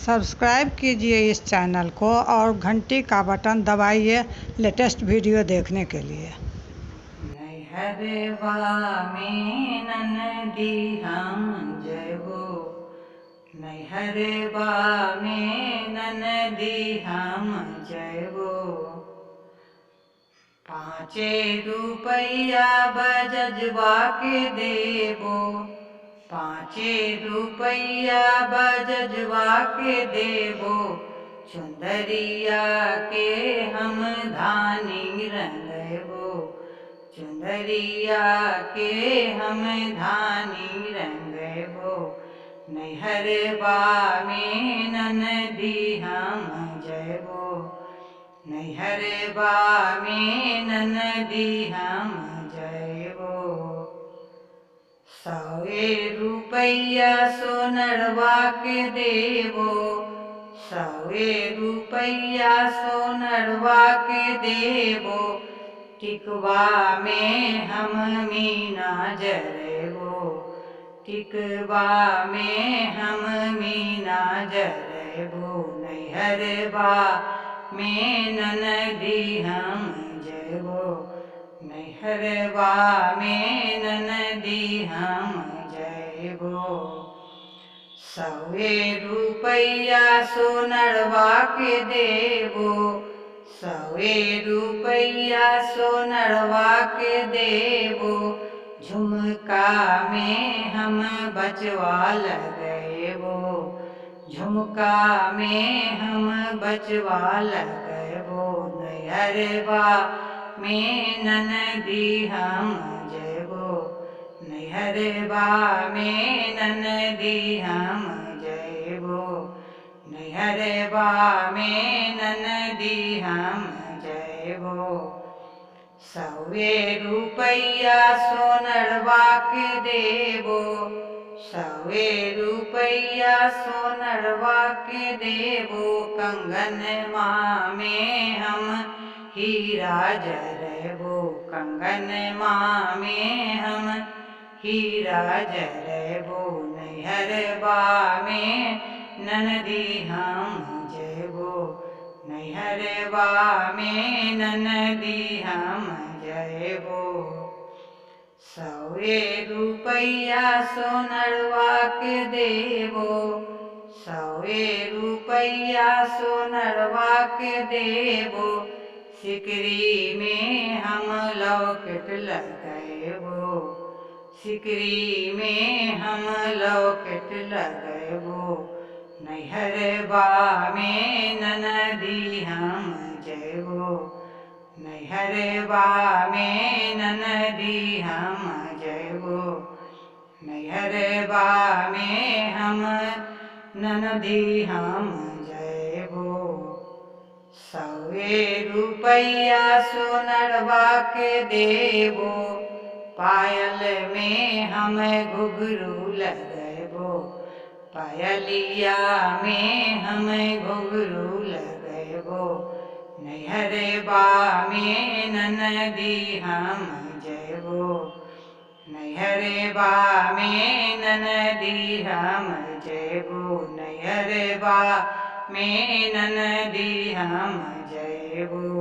Subscribe कीजिए इस channel को और घंटी का बटन दबाइए लेटेस्ट वीडियो देखने के लिए। नैहरवा में ननदी हम जबो, नैहरवा में ननदी हम जबो। 5 रुपया बजजवा के देबो, 5 रुपया बजजवा के देबो। चुंदरिया के हम धानी रंगबो, चुंदरिया के हम धानी रंगबो। नैहरवा में ननदी हम जबो, नैहरवा में ननदी हम जबो। 100 रुपया सोनरवा के देबो, 100 रुपया सोनरवा के देबो। टिकवा में हम मीना जरबो, टिकवा में हम मीना जरबो। नैहरवा में ननदी हम जबो, नैहरवा में ननदी हम जबो। 100 रुपया सोनरवा के देबो, 100 रुपया सोनरवा के देबो। झुमका में हम बचवा लगबो, झुमका में हम बचवा लगबो। नैहरवा में ननदी हम जबो, नैहरवा में ननदी हम जबो। नैहरवा में ननदी हम जबो। 100 रुपया सोनरवा के देबो, 100 रुपया सोनरवा के देबो। कंगनवा में हम हीरा जरबो, कंगनवा में हम हीरा जरबो। नैहरवा में ननदी हम जबो, नैहरवा में ननदी हम जबो। 100 रुपया सोनरवा के देबो, 100 रुपया सोनरवा के देबो। सिकरी में हम लॉकेट लगबो, सिकरी में हम लॉकेट लगबो। नैहरवा में ननदी हम जबो, नैहरवा में ननदी हम जबो। नैहरवा में हम ननदी हम जबो। 100 रुपया सोनरवा के देबो, पायल में हम घुघरू लगबो, पायलिया में हम घुघरू लगबो। नैहरवा में ननदी हम जबो, नैहरवा में ननदी हम जबो। नैहरवा में ननदी हम जबो।